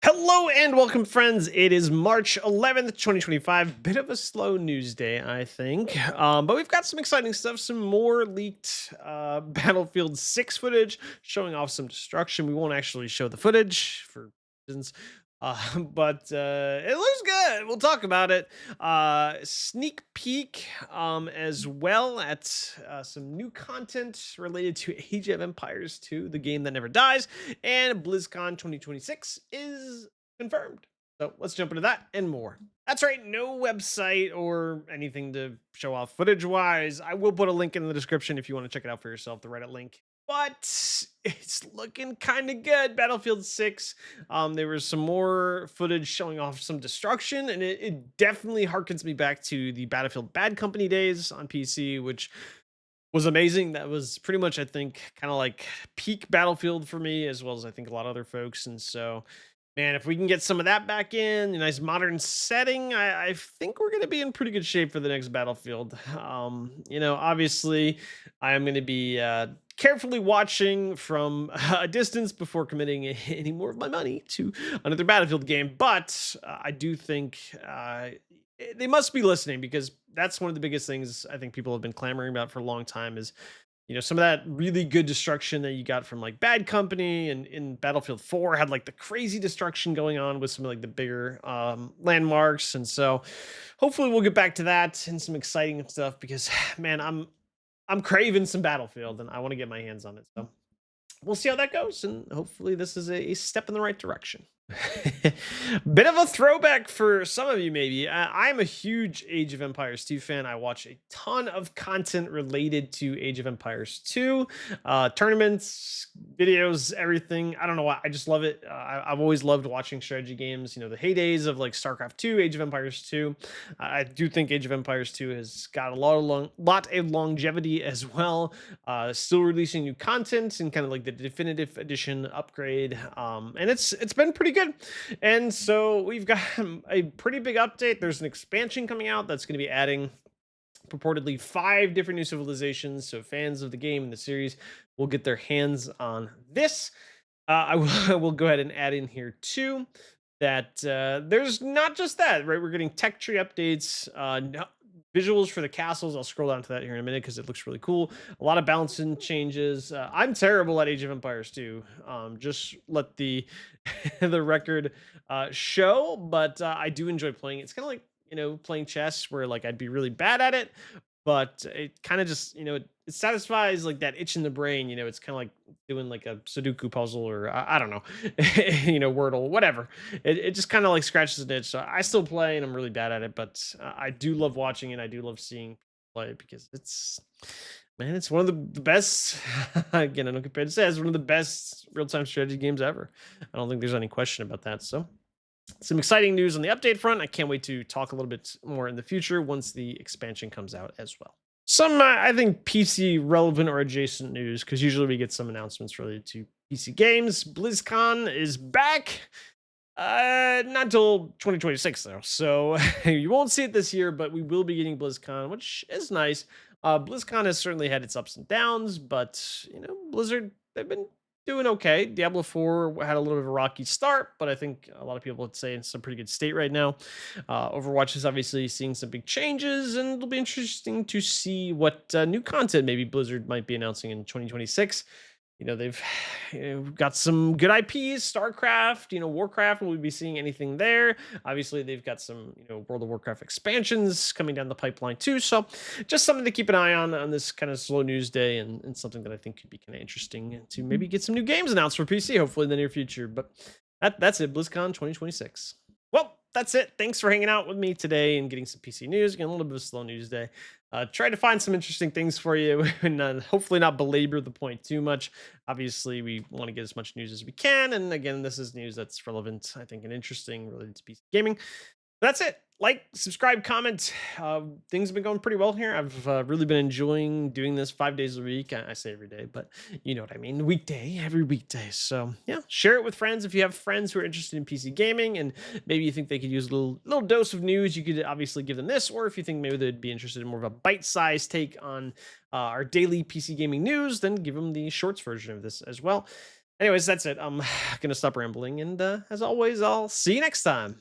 Hello and welcome, friends. It is March 11th, 2025. Bit of a slow news day, I think. But we've got some exciting stuff, some more leaked Battlefield 6 footage showing off some destruction. We won't actually show the footage for reasons. But it looks good. We'll talk about it. Sneak peek as well at some new content related to Age of Empires 2, the game that never dies, and BlizzCon 2026 is confirmed. So let's jump into that and more. That's right, no website or anything to show off footage wise. I will put a link in the description if you want to check it out for yourself, the Reddit link. But it's looking kind of good. Battlefield 6. There was some more footage showing off some destruction, and it definitely harkens me back to the Battlefield Bad Company days on PC, which was amazing. That was pretty much, I think, kind of like peak Battlefield for me, as well as I think a lot of other folks. And so, man, if we can get some of that back in a nice modern setting, I think we're going to be in pretty good shape for the next Battlefield. Obviously, I am going to be carefully watching from a distance before committing any more of my money to another Battlefield game. But I do think they must be listening, because that's one of the biggest things I think people have been clamoring about for a long time is, some of that really good destruction that you got from like Bad Company and in Battlefield 4 had like the crazy destruction going on with some of like the bigger landmarks. And so hopefully we'll get back to that and some exciting stuff, because man, I'm craving some Battlefield and I want to get my hands on it. So we'll see how that goes, and hopefully this is a step in the right direction. Bit of a throwback for some of you, maybe. I'm a huge Age of Empires 2 fan. I watch a ton of content related to Age of Empires 2, tournaments, videos, everything. I don't know why. I just love it. I've always loved watching strategy games. The heydays of like StarCraft 2, Age of Empires 2. I do think Age of Empires 2 has got a lot of longevity as well. Still releasing new content and kind of like the definitive edition upgrade, and it's been pretty good. And so we've got a pretty big update. There's an expansion coming out that's going to be adding purportedly 5 different new civilizations, so fans of the game and the series will get their hands on this. I will go ahead and add in here too that there's not just that, right? We're getting tech tree updates, visuals for the castles. I'll scroll down to that here in a minute because it looks really cool. A lot of balancing changes. I'm terrible at Age of Empires 2. Just let the the record show, but I do enjoy playing it. It's kind of like playing chess, where like I'd be really bad at it, but it kind of just it satisfies like that itch in the brain. It's kind of like doing like a Sudoku puzzle, or I don't know, Wordle, whatever. It just kind of like scratches an itch. So I still play and I'm really bad at it, but I do love watching it. I do love seeing people play, because it's one of the best. Again, I don't compare to say it's one of the best real-time strategy games ever. I don't think there's any question about that. So some exciting news on the update front. I can't wait to talk a little bit more in the future once the expansion comes out as well. Some, I think, PC relevant or adjacent news, because usually we get some announcements related to PC games. BlizzCon is back. Not till 2026 though, so you won't see it this year, but we will be getting BlizzCon, which is nice. BlizzCon has certainly had its ups and downs, but Blizzard, they've been doing okay. Diablo 4 had a little bit of a rocky start, but I think a lot of people would say it's in pretty good state right now. Overwatch is obviously seeing some big changes, and it'll be interesting to see what new content maybe Blizzard might be announcing in 2026. They've got some good IPs, StarCraft, Warcraft. Will we be seeing anything there? Obviously, they've got some, World of Warcraft expansions coming down the pipeline too. So just something to keep an eye on this kind of slow news day, and something that I think could be kind of interesting to maybe get some new games announced for PC, hopefully in the near future. But that's it, BlizzCon 2026. Well, that's it. Thanks for hanging out with me today and getting some PC news. Again, a little bit of a slow news day. Try to find some interesting things for you and hopefully not belabor the point too much. Obviously, we want to get as much news as we can. And again, this is news that's relevant, I think, and interesting related to PC gaming. That's it. Like, subscribe, comment. Things have been going pretty well here. I've really been enjoying doing this 5 days a week. I say every day, but you know what I mean. Every weekday. So yeah, share it with friends if you have friends who are interested in PC gaming, and maybe you think they could use a little dose of news. You could obviously give them this, or if you think maybe they'd be interested in more of a bite-sized take on our daily PC gaming news, then give them the shorts version of this as well. Anyways, that's it. I'm gonna stop rambling, and as always, I'll see you next time.